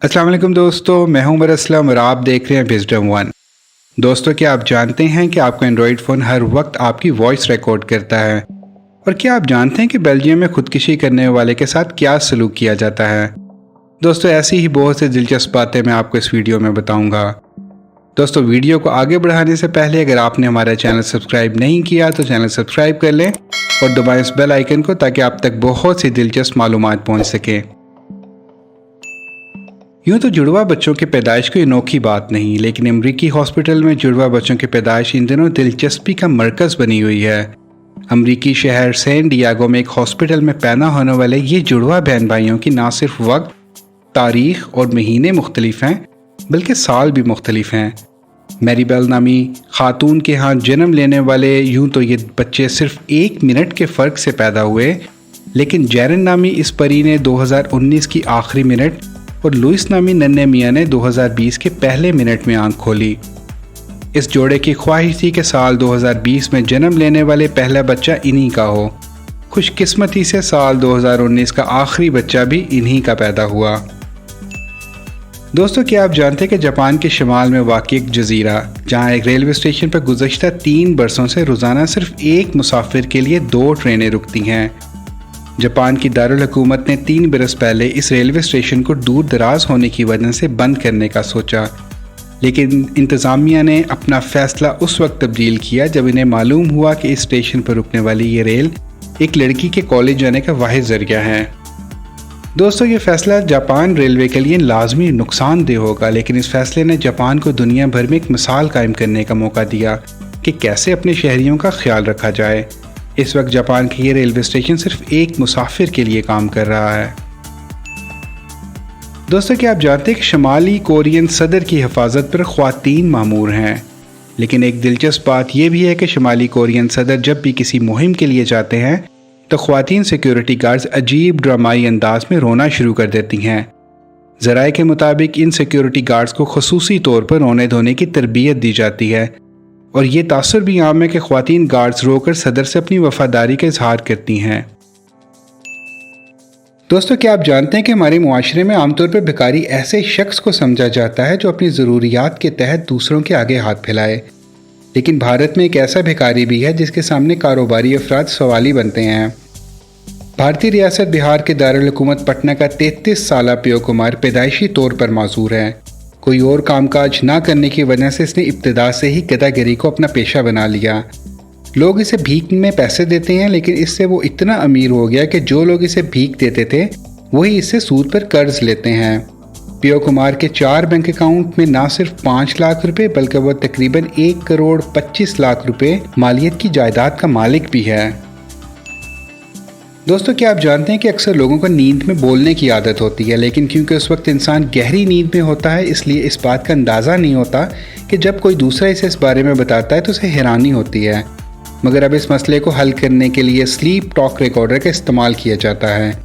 अस्सलाम वालेकुम दोस्तों, मैं हूं उमर असलम और आप देख रहे हैं विजडम वन। दोस्तों, क्या आप जानते हैं कि आपका एंड्रॉयड फ़ोन हर वक्त आपकी वॉइस रिकॉर्ड करता है? और क्या आप जानते हैं कि बेल्जियम में खुदकुशी करने वाले के साथ क्या सलूक किया जाता है? दोस्तों, ऐसी ही बहुत सी दिलचस्प बातें मैं आपको इस वीडियो में बताऊंगा। दोस्तों, वीडियो को आगे बढ़ाने से पहले अगर आपने हमारा चैनल सब्सक्राइब नहीं किया तो चैनल सब्सक्राइब कर लें और दबाएं इस बेल आइकन को ताकि आप तक बहुत सी दिलचस्प मालूमात पहुँच सकें। यूँ तो जुड़वा बच्चों की पैदाइश कोई अनोखी बात नहीं, लेकिन अमरीकी हॉस्पिटल में जुड़वा बच्चों की पैदाइश इन दिनों दिलचस्पी का मरकज़ बनी हुई है। अमरीकी शहर सैन डियागो में एक हॉस्पिटल में पैदा होने वाले ये जुड़वा बहन भाइयों की ना सिर्फ वक्त, तारीख और महीने मुख्तलिफ हैं, बल्कि साल भी मुख्तलिफ हैं। मैरीबेल नामी खातून के यहाँ जन्म लेने वाले यूँ तो ये बच्चे सिर्फ 1 मिनट के फ़र्क से पैदा हुए, लेकिन जैरन नामी इस परी ने 2019 की आखिरी मिनट और लुइस नामी नन्हे मियाँ ने 2020 के पहले मिनट में आंख खोली। इस जोड़े की ख्वाहिश थी कि साल 2020 में जन्म लेने वाले पहला बच्चा इन्हीं का हो। खुशकिस्मती से साल 2019 का आखिरी बच्चा भी इन्हीं का पैदा हुआ। दोस्तों, क्या आप जानते हैं कि जापान के शिमाल में वाक़ एक जजीरा जहां एक रेलवे स्टेशन पर गुज़श्ता 3 बरसों से रोज़ाना सिर्फ एक मुसाफिर के लिए 2 ट्रेनें रुकती हैं। जापान की दारुल हुकूमत ने 3 बरस पहले इस रेलवे स्टेशन को दूर दराज होने की वजह से बंद करने का सोचा, लेकिन इंतज़ामिया ने अपना फ़ैसला उस वक्त तब्दील किया जब इन्हें मालूम हुआ कि इस स्टेशन पर रुकने वाली ये रेल एक लड़की के कॉलेज जाने का वाहिद ज़रिया है। दोस्तों, ये फ़ैसला जापान रेलवे के लिए लाजमी नुकसानदेह होगा, लेकिन इस फ़ैसले ने जापान को दुनिया भर में एक मिसाल कायम करने का मौका दिया कि कैसे अपने शहरियों का ख्याल रखा जाए। इस वक्त जापान का ये रेलवे स्टेशन सिर्फ एक मुसाफिर के लिए काम कर रहा है। दोस्तों, क्या आप जानते हैं कि शुमाली कोरियन सदर की हिफाजत पर ख्वातीन मामूर हैं? लेकिन एक दिलचस्प बात यह भी है कि शुमाली कोरियन सदर जब भी किसी मुहिम के लिए जाते हैं तो ख्वातीन सिक्योरिटी गार्ड्स अजीब ड्रामाई अंदाज में रोना शुरू कर देती हैं। ज़राए के मुताबिक इन सिक्योरिटी गार्ड्स को खसूसी तौर पर रोने धोने की तरबियत दी जाती है और ये तासुर भी आम है कि ख्वातीन गार्ड्स रोकर सदर से अपनी वफादारी का इजहार करती हैं। दोस्तों, क्या आप जानते हैं कि हमारे मुआशरे में आमतौर पर भिखारी ऐसे शख्स को समझा जाता है जो अपनी ज़रूरियात के तहत दूसरों के आगे हाथ फैलाए, लेकिन भारत में एक ऐसा भिखारी भी है जिसके सामने कारोबारी अफराद सवाली बनते हैं। भारतीय रियासत बिहार के दारुल हुकूमत पटना का 33 साला पियो कुमार पैदाइशी तौर पर माजूर है। कोई और कामकाज ना करने की वजह से इसने इब्तिदा से ही गदागिरी को अपना पेशा बना लिया। लोग इसे भीख में पैसे देते हैं, लेकिन इससे वो इतना अमीर हो गया कि जो लोग इसे भीख देते थे वही इससे सूद पर कर्ज लेते हैं। पियो कुमार के 4 बैंक अकाउंट में ना सिर्फ 5 लाख रुपए बल्कि वह तकरीबन 1 करोड़ 25 लाख रुपए मालियत की जायदाद का मालिक भी है। दोस्तों, क्या आप जानते हैं कि अक्सर लोगों को नींद में बोलने की आदत होती है, लेकिन क्योंकि उस वक्त इंसान गहरी नींद में होता है इसलिए इस बात का अंदाज़ा नहीं होता कि जब कोई दूसरा इसे इस बारे में बताता है तो उसे हैरानी होती है। मगर अब इस मसले को हल करने के लिए स्लीप टॉक रिकॉर्डर का इस्तेमाल किया जाता है।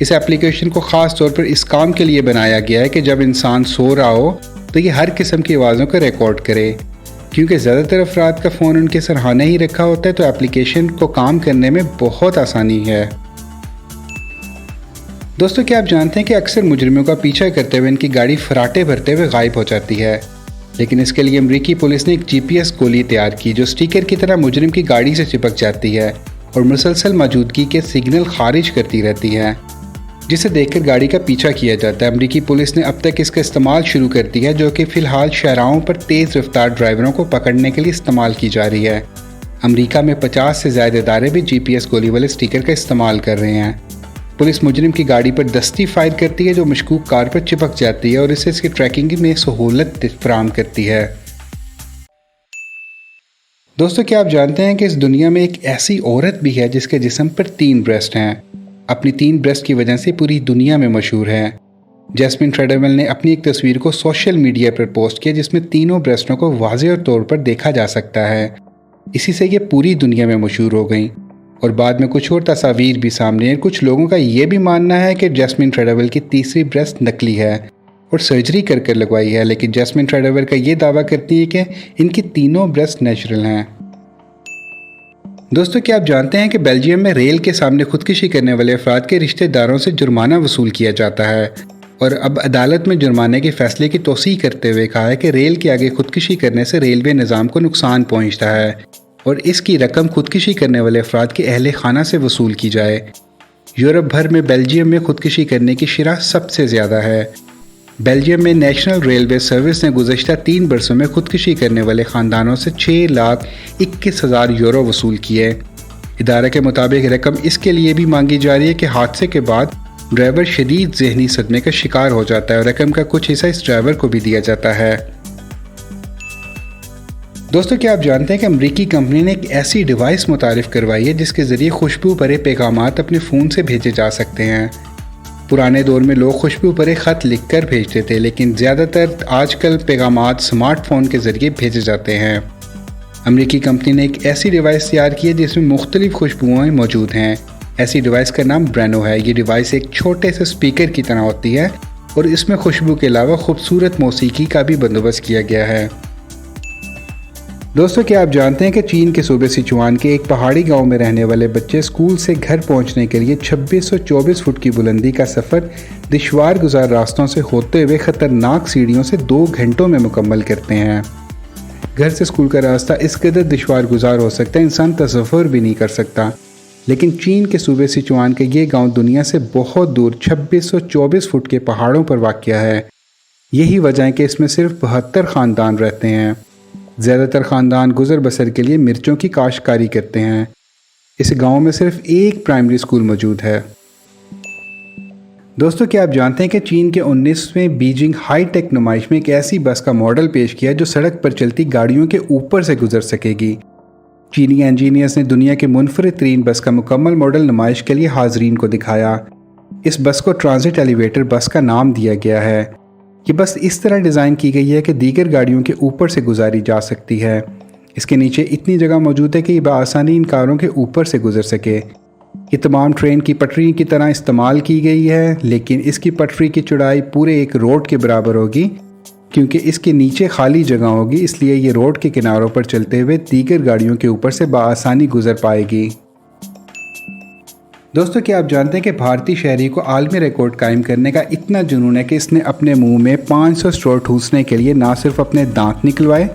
इस एप्लीकेशन को ख़ास तौर पर इस काम के लिए बनाया गया है कि जब इंसान सो रहा हो तो ये हर किस्म की आवाज़ों को रिकॉर्ड करे। क्योंकि ज़्यादातर अफराद का फ़ोन उनके सरहाने ही रखा होता है तो एप्लीकेशन को काम करने में बहुत आसानी है। दोस्तों, क्या आप जानते हैं कि अक्सर मुजरिमों का पीछा करते हुए इनकी गाड़ी फराटे भरते हुए गायब हो जाती है, लेकिन इसके लिए अमरीकी पुलिस ने एक GPS गोली तैयार की जो स्टिकर की तरह मुजरिम की गाड़ी से चिपक जाती है और मुसलसल मौजूदगी के सिग्नल खारिज करती रहती है, जिसे देखकर गाड़ी का पीछा किया जाता है। अमरीकी पुलिस ने अब तक इसका इस्तेमाल शुरू कर दिया, जो कि फ़िलहाल शाहराहों पर तेज़ रफ्तार ड्राइवरों को पकड़ने के लिए इस्तेमाल की जा रही है। अमरीका में 50 से ज़्यादा इदारे भी GPS गोली वाले स्टिकर का इस्तेमाल कर रहे हैं। पुलिस मुजरिम की गाड़ी पर दस्ती फायर करती है जो मशकूक कार पर चिपक जाती है और इससे इसकी ट्रैकिंग में सहूलत फराहम करती है। दोस्तों, क्या आप जानते हैं कि इस दुनिया में एक ऐसी औरत भी है जिसके जिस्म पर 3 ब्रेस्ट हैं? अपनी 3 ब्रेस्ट की वजह से पूरी दुनिया में मशहूर है। जैस्मिन ट्रेडवेल ने अपनी एक तस्वीर को सोशल मीडिया पर पोस्ट किया जिसमें तीनों ब्रेस्टों को वाज़ेह तौर पर देखा जा सकता है। इसी से ये पूरी दुनिया में मशहूर हो गई और बाद में कुछ और तस्वीर भी सामने है। कुछ लोगों का ये भी मानना है कि जैस्मिन ट्रेडवेल की तीसरी ब्रेस्ट नकली है और सर्जरी कर लगवाई है, लेकिन जैस्मिन ट्रेडवेल का ये दावा करती है कि इनकी तीनों ब्रेस्ट नेचुरल हैं। दोस्तों, क्या आप जानते हैं कि बेल्जियम में रेल के सामने खुदकुशी करने वाले अफराद के रिश्तेदारों से जुर्माना वसूल किया जाता है? और अब अदालत में जुर्माने के फैसले की तौसीह करते हुए कहा है कि रेल के आगे खुदकुशी करने से रेलवे निज़ाम को नुकसान पहुंचता है और इसकी रकम खुदकुशी करने वाले अफराद के अहले खाना से वसूल की जाए। यूरोप भर में बेल्जियम में खुदकुशी करने की शरह सबसे ज़्यादा है। बेल्जियम में नेशनल रेलवे सर्विस ने गुज़श्ता 3 बरसों में खुदकुशी करने वाले ख़ानदानों से 6,21,000 यूरो वसूल किए। इदारे के मुताबिक रकम इसके लिए भी मांगी जा रही है कि हादसे के बाद ड्राइवर शदीद ज़हनी सदमे का शिकार हो जाता है और रकम का कुछ हिस्सा इस ड्राइवर को भी दिया जाता है। दोस्तों, क्या आप जानते हैं कि अमरीकी कंपनी ने एक ऐसी डिवाइस मुतारिफ करवाई है जिसके ज़रिए खुशबू भरे पैगामात अपने फ़ोन से भेजे जा सकते हैं। पुराने दौर में लोग खुशबू भरे ख़त लिख कर भेजते थे, लेकिन ज़्यादातर आजकल पैगामात स्मार्टफ़ोन के ज़रिए भेजे जाते हैं। अमरीकी कंपनी ने एक ऐसी डिवाइस तैयार की है जिसमें मुख्तलिफ खुशबुएँ मौजूद हैं। ऐसी डिवाइस का नाम ब्रेनो है। ये डिवाइस एक छोटे से स्पीकर की तरह होती है और इसमें खुशबू के अलावा खूबसूरत मौसीकी का भी बंदोबस्त किया गया है। दोस्तों, क्या आप जानते हैं कि चीन के सूबे सिचुआन के एक पहाड़ी गांव में रहने वाले बच्चे स्कूल से घर पहुंचने के लिए 2624 फुट की बुलंदी का सफ़र दुश्वार गुजार रास्तों से होते हुए ख़तरनाक सीढ़ियों से 2 घंटों में मुकम्मल करते हैं। घर से स्कूल का रास्ता इस कदर दुश्वार गुजार हो सकता है, इंसान तसव्वुर भी नहीं कर सकता। लेकिन चीन के सूबे सिचुआन का ये गांव दुनिया से बहुत दूर 2624 फुट के पहाड़ों पर वाक़या है। यही वजह है कि इसमें सिर्फ 72 ख़ानदान रहते हैं। ज़्यादातर ख़ानदान गुज़र बसर के लिए मिर्चों की काश्तकारी करते हैं। इस गांव में सिर्फ एक प्राइमरी स्कूल मौजूद है। दोस्तों, क्या आप जानते हैं कि चीन के 19वें बीजिंग हाई टेक नुमाइश में एक ऐसी बस का मॉडल पेश किया जो सड़क पर चलती गाड़ियों के ऊपर से गुजर सकेगी। चीनी इंजीनियर्स ने दुनिया के मुनफरिद तरीन बस का मुकम्मल मॉडल नुमाइश के लिए हाजरीन को दिखाया। इस बस को ट्रांजिट एलिवेटर बस का नाम दिया गया है। ये बस इस तरह डिज़ाइन की गई है कि दीगर गाड़ियों के ऊपर से गुजारी जा सकती है। इसके नीचे इतनी जगह मौजूद है कि ये बआसानी इन कारों के ऊपर से गुजर सके। ये तमाम ट्रेन की पटरी की तरह इस्तेमाल की गई है, लेकिन इसकी पटरी की चौड़ाई पूरे एक रोड के बराबर होगी। क्योंकि इसके नीचे खाली जगह होगी, इसलिए ये रोड के किनारों पर चलते हुए दीगर गाड़ियों के ऊपर से बआसानी गुजर पाएगी। दोस्तों, क्या आप जानते हैं कि भारतीय शहरी को आलमी रिकॉर्ड कायम करने का इतना जुनून है कि इसने अपने मुंह में 500 स्ट्रॉ ठूंसने के लिए ना सिर्फ अपने दांत निकलवाए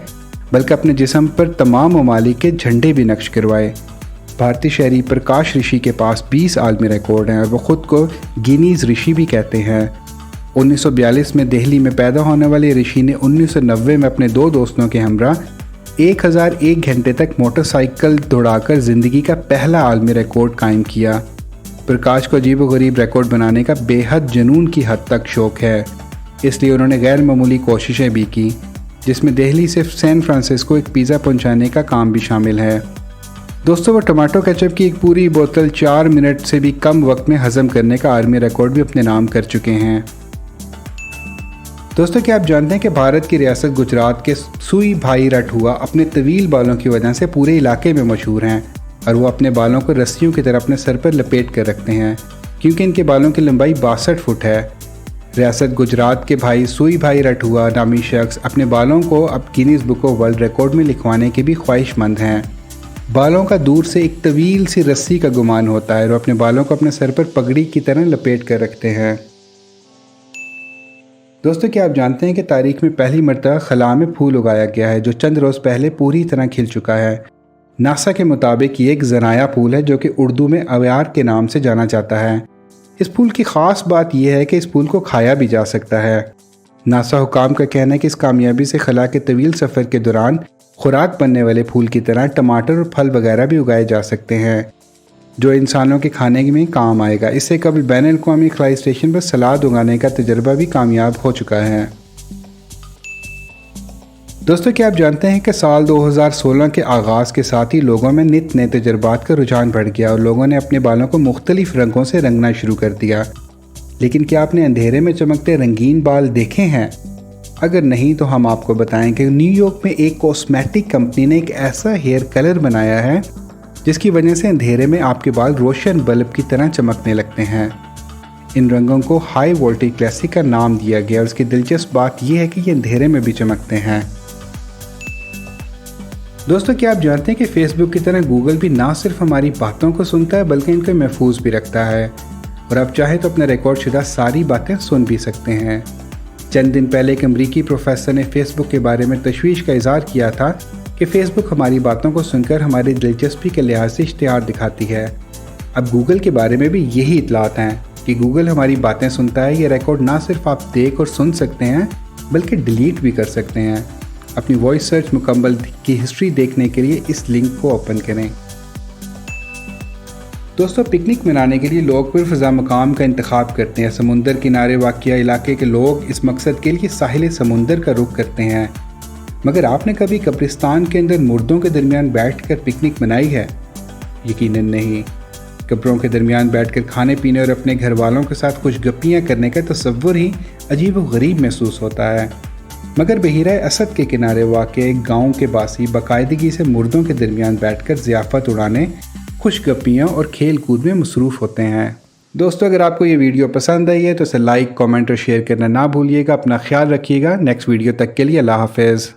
बल्कि अपने जिस्म पर तमाम ममालिक के झंडे भी नक्श करवाए। भारतीय शहरी प्रकाश ऋषि के पास 20 आलमी रिकॉर्ड हैं और वो ख़ुद को गिनीज ऋषि भी कहते हैं। 1942 में दिल्ली में पैदा होने वाले ऋषि ने 1990 में अपने 2 दोस्तों के हमरा 1001 घंटे तक मोटरसाइकिल दौड़ाकर ज़िंदगी का पहला आलमी रिकॉर्ड कायम किया। प्रकाश को अजीबोगरीब रिकॉर्ड बनाने का बेहद जुनून की हद तक शौक़ है, इसलिए उन्होंने गैर मामूली कोशिशें भी की, जिसमें दिल्ली से सैन फ्रांसिस्को एक पिज़्ज़ा पहुंचाने का काम भी शामिल है। दोस्तों, वो टमाटो केचप की एक पूरी बोतल 4 मिनट से भी कम वक्त में हज़म करने का आलमी रिकॉर्ड भी अपने नाम कर चुके हैं। दोस्तों, क्या आप जानते हैं कि भारत की रियासत गुजरात के सुई भाई रठुआ अपने तवील बालों की वजह से पूरे इलाके में मशहूर हैं और वो अपने बालों को रस्सियों की तरह अपने सर पर लपेट कर रखते हैं क्योंकि इनके बालों की लंबाई 62 फुट है। रियासत गुजरात के भाई सुई भाई रठुआ नामी शख्स अपने बालों को अब Guinness book of world record में लिखवाने के भी ख्वाहिशमंद हैं। बालों का दूर से एक तवील सी रस्सी का गुमान होता है और अपने बालों को अपने सर पर पगड़ी की तरह लपेट कर रखते हैं। दोस्तों, क्या आप जानते हैं कि तारीख में पहली मरतबा खला में फूल उगाया गया है जो चंद रोज़ पहले पूरी तरह खिल चुका है। नासा के मुताबिक ये एक ज़नाया फूल है जो कि उर्दू में अव्यार के नाम से जाना जाता है। इस फूल की ख़ास बात यह है कि इस फूल को खाया भी जा सकता है। नासा हुकाम का कहना है कि इस कामयाबी से खला के तवील सफ़र के दौरान खुराक बनने वाले फूल की तरह टमाटर और फल वगैरह भी उगाए जा सकते हैं जो इंसानों के खाने में काम आएगा। इससे कबल बैनुल-अक़वामी खलाई स्टेशन पर सलाद उगाने का तजर्बा भी कामयाब हो चुका है। दोस्तों, क्या आप जानते हैं कि साल 2016 के आगाज़ के साथ ही लोगों में नित नए तजर्बात का रुझान बढ़ गया और लोगों ने अपने बालों को मुख्तलिफ रंगों से रंगना शुरू कर दिया। लेकिन क्या आपने अंधेरे में चमकते रंगीन बाल देखे हैं? अगर नहीं तो हम आपको बताएं कि न्यूयॉर्क में एक कॉस्मेटिक कंपनी ने एक ऐसा हेयर कलर बनाया है जिसकी वजह से अंधेरे में आपके बाल रोशन बल्ब की तरह चमकने लगते हैं। इन रंगों को हाई वोल्टेज क्लासिक का नाम दिया गया और उसकी दिलचस्प बात यह है कि ये अंधेरे में भी चमकते हैं। दोस्तों, क्या आप जानते हैं कि फेसबुक की तरह गूगल भी ना सिर्फ हमारी बातों को सुनता है बल्कि इनको महफूज भी रखता है। और आप चाहें तो अपने रिकॉर्ड शुदा सारी बातें सुन भी सकते हैं। चंद दिन पहले एक अमरीकी प्रोफेसर ने फेसबुक के बारे में तशवीश का इजहार किया था कि फेसबुक हमारी बातों को सुनकर हमारी दिलचस्पी के लिहाज से इश्तिहार दिखाती है। अब गूगल के बारे में भी यही इतलात हैं कि गूगल हमारी बातें सुनता है। ये रिकॉर्ड ना सिर्फ आप देख और सुन सकते हैं बल्कि डिलीट भी कर सकते हैं। अपनी वॉइस सर्च मुकम्मल की हिस्ट्री देखने के लिए इस लिंक को ओपन करें। दोस्तों, पिकनिक मनाने के लिए लोग पुरफ़ज़ा मकाम का इंतखाब करते हैं। समुंदर किनारे वाक़िया इलाके के लोग इस मकसद के लिए साहिल समुंदर का रुख करते हैं। मगर आपने कभी कब्रिस्तान के अंदर मुर्दों के दरमियान बैठकर पिकनिक मनाई है? यकीनन नहीं। कब्रों के दरमियान बैठकर खाने पीने और अपने घर वालों के साथ कुछ गप्पियाँ करने का तसव्वुर ही अजीब व गरीब महसूस होता है। मगर बहीरा असद के किनारे वाक़ एक गाँव के बासी बाकायदगी से मुर्दों के दरमियान बैठकर ज़ियाफ़त उड़ाने, खुश गप्पियाँ और खेल कूद में मसरूफ़ होते हैं। दोस्तों, अगर आपको ये वीडियो पसंद आई है तो इसे लाइक, कमेंट और शेयर करना ना भूलिएगा। अपना ख्याल रखिएगा। नेक्स्ट वीडियो तक के लिए अल्लाह हाफ़िज़।